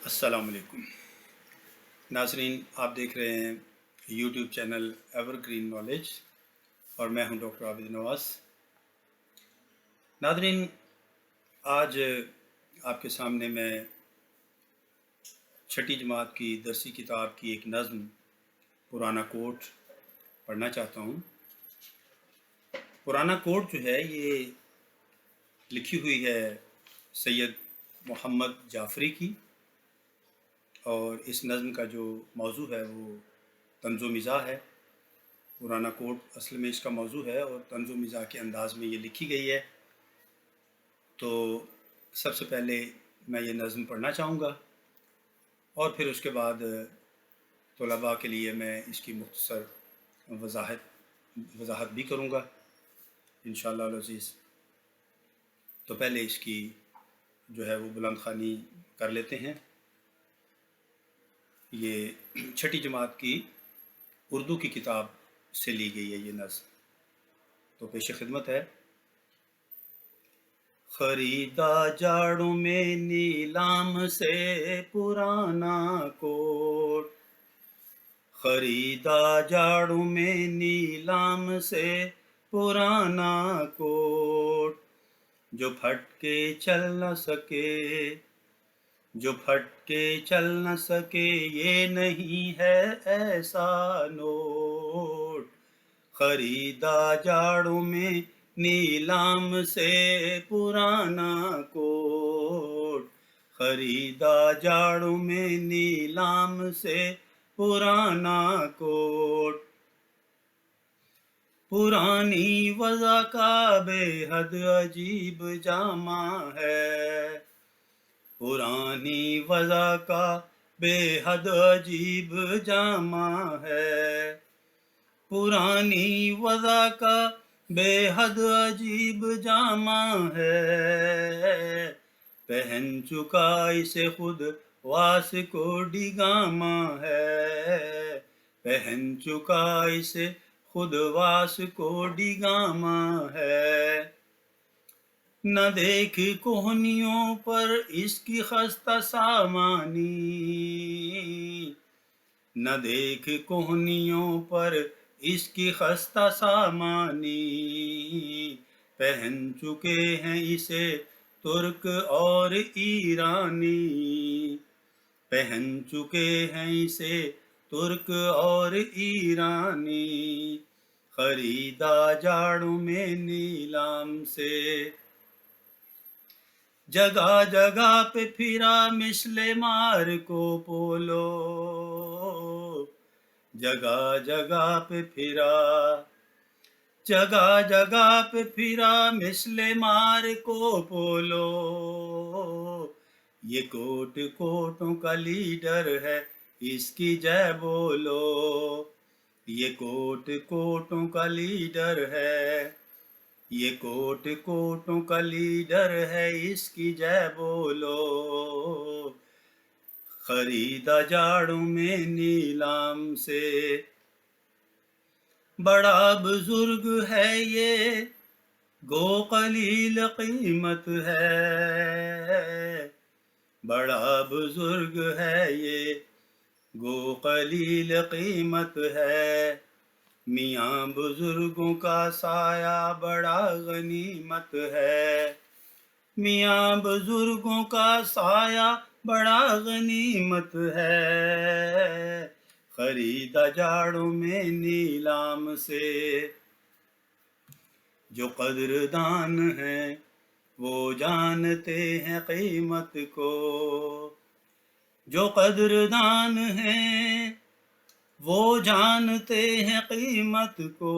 السلام علیکم ناظرین، آپ دیکھ رہے ہیں YouTube channel ever green knowledge اور میں ہوں ڈاکٹر عابد نواز۔ ناظرین، آج آپ کے سامنے میں چھٹی جماعت کی درسی کتاب کی ایک نظم پرانا کوٹ پڑھنا چاہتا ہوں۔ پرانا کوٹ جو ہے یہ لکھی ہوئی ہے سید محمد جعفری کی، اور اس نظم کا جو موضوع ہے وہ طنز و مزاح ہے۔ پرانا کوٹ اصل میں اس کا موضوع ہے اور طنز و مزاح کے انداز میں یہ لکھی گئی ہے۔ تو سب سے پہلے میں یہ نظم پڑھنا چاہوں گا اور پھر اس کے بعد طلباء کے لیے میں اس کی مختصر وضاحت بھی کروں گا انشاءاللہ العزیز۔ تو پہلے اس کی جو ہے وہ بلند خوانی کر لیتے ہیں۔ یہ چھٹی جماعت کی اردو کی کتاب سے لی گئی ہے یہ نظم، تو پیش خدمت ہے۔ خریدا جاڑوں میں نیلام سے پرانا کوٹ، خریدا جاڑوں میں نیلام سے پرانا کوٹ، جو پھٹ کے چل نہ سکے، جو پھٹ کے چل نہ سکے، یہ نہیں ہے ایسا نوٹ۔ خریدا جاڑوں میں نیلام سے پرانا کوٹ، خریدا جاڑوں میں نیلام سے پرانا کوٹ، پرانی وضع کا بے حد عجیب جامہ ہے، پرانی وضع کا بے حد عجیب جامہ ہے، پرانی وضع کا بے حد عجیب جامہ ہے، پہن چکا اسے خود واس کو ڈگامہ ہے، پہن چکا اسے خود واس کو ڈگامہ ہے، نہ دیکھ کوہنیوں پر اس کی خستہ سامانی، نہ دیکھ کوہنیوں پر اس کی خستہ سامانی، پہن چکے ہیں اسے ترک اور ایرانی، پہن چکے ہیں اسے ترک اور ایرانی، خریدا جاڑوں میں نیلام سے، جگہ جگہ پہ پھرا مثل مار کو پولو، جگہ جگہ پہ پھرا، جگہ جگہ پہ پھرا مثل مار کو پولو، یہ کوٹ کوٹوں کا لیڈر ہے، اس کی جے بولو، یہ کوٹ کوٹوں کا لیڈر ہے، یہ کوٹ کوٹوں کا لیڈر ہے، اس کی جے بولو، خریدا جاڑوں میں نیلام سے، بڑا بزرگ ہے یہ گو قلیل قیمت ہے، بڑا بزرگ ہے یہ گو قلیل قیمت ہے، میاں بزرگوں کا سایہ بڑا غنیمت ہے، میاں بزرگوں کا سایہ بڑا غنیمت ہے، خریدا جاڑوں میں نیلام سے، جو قدردان ہیں وہ جانتے ہیں قیمت کو، جو قدردان ہیں وہ جانتے ہیں قیمت کو،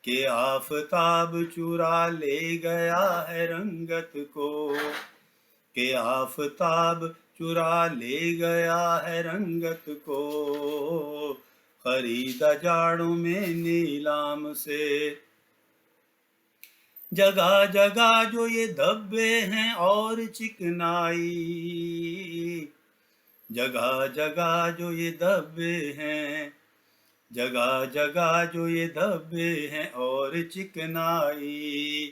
کہ آفتاب چرا لے گیا ہے رنگت کو، کہ آفتاب چرا لے گیا ہے رنگت کو، خریدا جاڑوں میں نیلام سے، جگہ جگہ جو یہ دھبے ہیں اور چکنائی، جگہ جگہ جو یہ دھبے ہیں، جگہ جگہ جو یہ دھبے ہیں اور چکنائی،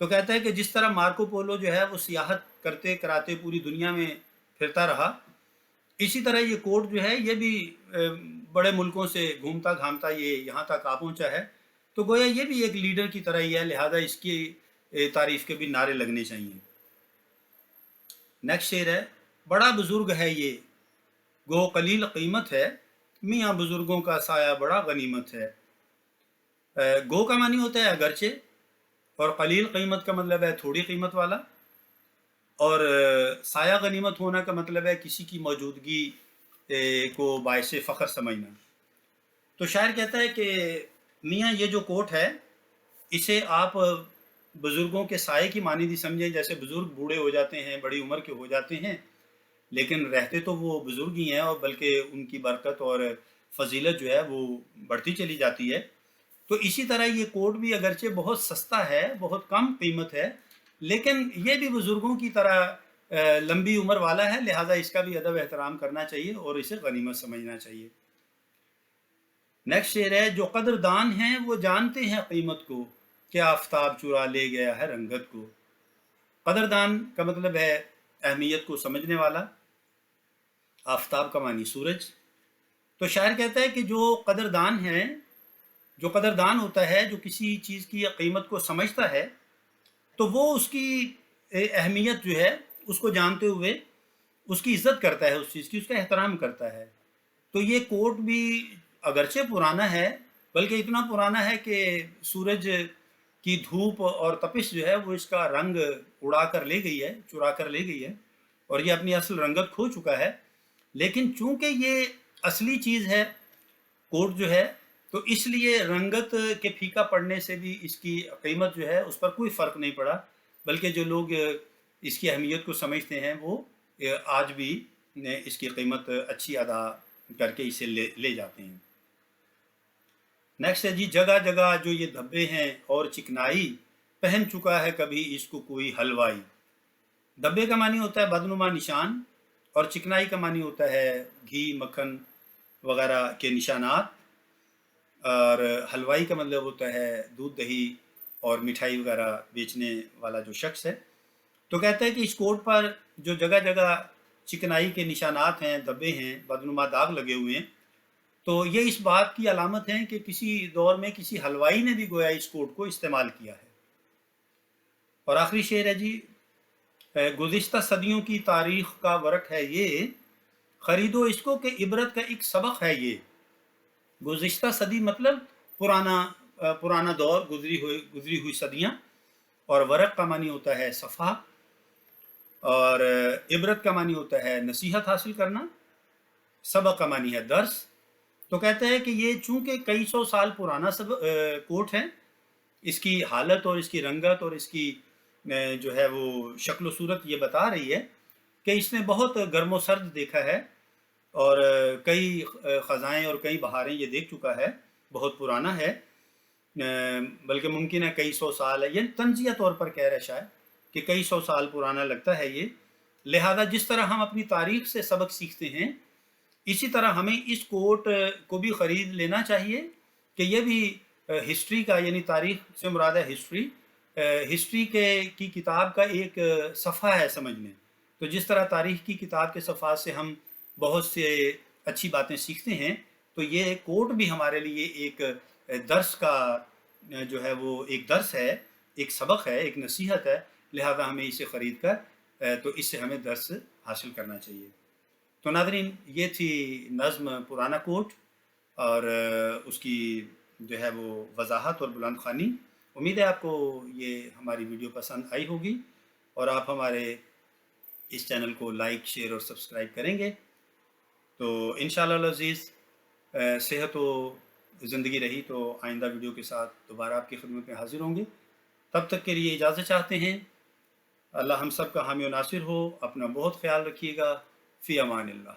تو کہتا ہے کہ جس طرح مارکو پولو جو ہے وہ سیاحت کرتے کراتے پوری دنیا میں پھرتا رہا، اسی طرح یہ کوٹ جو ہے یہ بھی بڑے ملکوں سے گھومتا گھامتا یہ یہاں تک آ پہنچا ہے۔ تو گویا یہ بھی ایک لیڈر کی طرح ہی ہے، لہذا اس کی تعریف کے بھی نعرے لگنے چاہیے۔ نیکسٹ شعر ہے، بڑا بزرگ ہے یہ گو قلیل قیمت ہے، میاں بزرگوں کا سایہ بڑا غنیمت ہے۔ گو کا معنی ہوتا ہے اگرچہ، اور قلیل قیمت کا مطلب ہے تھوڑی قیمت والا، اور سایہ غنیمت ہونا کا مطلب ہے کسی کی موجودگی کو باعث فخر سمجھنا۔ تو شاعر کہتا ہے کہ میاں یہ جو کوٹ ہے اسے آپ بزرگوں کے سائے کی مانندی سمجھیں، جیسے بزرگ بوڑھے ہو جاتے ہیں، بڑی عمر کے ہو جاتے ہیں، لیکن رہتے تو وہ بزرگ ہی ہیں، اور بلکہ ان کی برکت اور فضیلت جو ہے وہ بڑھتی چلی جاتی ہے۔ تو اسی طرح یہ کوٹ بھی اگرچہ بہت سستا ہے، بہت کم قیمت ہے، لیکن یہ بھی بزرگوں کی طرح لمبی عمر والا ہے، لہٰذا اس کا بھی ادب احترام کرنا چاہیے اور اسے غنیمت سمجھنا چاہیے۔ نیکسٹ شعر ہے، جو قدردان ہیں وہ جانتے ہیں قیمت کو، کہ آفتاب چرا لے گیا ہے رنگت کو۔ قدردان کا مطلب ہے اہمیت کو سمجھنے والا، آفتاب کا معنی سورج۔ تو شاعر کہتا ہے کہ جو قدردان ہیں، جو قدردان ہوتا ہے، جو کسی چیز کی قیمت کو سمجھتا ہے، تو وہ اس کی اہمیت جو ہے اس کو جانتے ہوئے اس کی عزت کرتا ہے، اس چیز کی اس کا احترام کرتا ہے۔ تو یہ کوٹ بھی اگرچہ پرانا ہے، بلکہ اتنا پرانا ہے کہ سورج کی دھوپ اور تپش جو ہے وہ اس کا رنگ اڑا کر لے گئی ہے، چرا کر لے گئی ہے، اور یہ اپنی اصل رنگت کھو چکا ہے۔ لیکن چونکہ یہ اصلی چیز ہے کوٹ جو ہے، تو اس لیے رنگت کے پھیکا پڑنے سے بھی اس کی قیمت جو ہے اس پر کوئی فرق نہیں پڑا، بلکہ جو لوگ اس کی اہمیت کو سمجھتے ہیں وہ آج بھی اس کی قیمت اچھی ادا کر کے اسے لے جاتے ہیں۔ نیکسٹ ہے جی، جگہ جگہ جو یہ دھبے ہیں اور چکنائی، پہن چکا ہے کبھی اس کو کوئی حلوائی۔ دھبے کا معنی ہوتا ہے بدنما نشان، اور چکنائی کا معنی ہوتا ہے گھی مکھن وغیرہ کے نشانات، اور حلوائی کا مطلب ہوتا ہے دودھ دہی اور مٹھائی وغیرہ بیچنے والا جو شخص ہے۔ تو کہتا ہے کہ اس کوٹ پر جو جگہ جگہ چکنائی کے نشانات ہیں، دھبے ہیں، بدنما داغ لگے ہوئے ہیں، تو یہ اس بات کی علامت ہیں کہ کسی دور میں کسی حلوائی نے بھی گویا اس کوٹ کو استعمال کیا ہے۔ اور آخری شعر ہے جی، گزشتہ صدیوں کی تاریخ کا ورق ہے یہ، خریدو اس کو کہ عبرت کا ایک سبق ہے یہ۔ گزشتہ صدی مطلب پرانا دور، گزری ہوئی صدیاں، اور ورق کا معنی ہوتا ہے صفحہ، اور عبرت کا معنی ہوتا ہے نصیحت حاصل کرنا، سبق کا معنی ہے درس۔ تو کہتا ہے کہ یہ چونکہ کئی سو سال پرانا کوٹ ہے، اس کی حالت اور اس کی رنگت اور اس کی جو ہے وہ شکل و صورت یہ بتا رہی ہے کہ اس نے بہت گرم و سرد دیکھا ہے، اور کئی خزائیں اور کئی بہاریں یہ دیکھ چکا ہے، بہت پرانا ہے، بلکہ ممکن ہے کئی سو سال ہے، یہ تنزیہ طور پر کہہ رہا ہے شاید کہ کئی سو سال پرانا لگتا ہے یہ۔ لہذا جس طرح ہم اپنی تاریخ سے سبق سیکھتے ہیں، اسی طرح ہمیں اس کوٹ کو بھی خرید لینا چاہیے کہ یہ بھی ہسٹری کا، یعنی تاریخ سے مراد ہے ہسٹری کی کتاب کا ایک صفحہ ہے سمجھنے۔ تو جس طرح تاریخ کی کتاب کے صفحات سے ہم بہت سے اچھی باتیں سیکھتے ہیں، تو یہ کوٹ بھی ہمارے لیے ایک درس کا جو ہے وہ ایک درس ہے، ایک سبق ہے، ایک نصیحت ہے، لہذا ہمیں اسے خرید کر تو اس سے ہمیں درس حاصل کرنا چاہیے۔ تو ناظرین، یہ تھی نظم پرانا کوٹ اور اس کی جو ہے وہ وضاحت اور بلند خوانی۔ امید ہے آپ کو یہ ہماری ویڈیو پسند آئی ہوگی، اور آپ ہمارے اس چینل کو لائک، شیئر اور سبسکرائب کریں گے۔ تو انشاءاللہ العزیز، صحت و زندگی رہی تو آئندہ ویڈیو کے ساتھ دوبارہ آپ کی خدمت میں حاضر ہوں گے۔ تب تک کے لیے اجازت چاہتے ہیں۔ اللہ ہم سب کا حامی و ناصر ہو۔ اپنا بہت خیال رکھیے گا۔ فی امان اللہ۔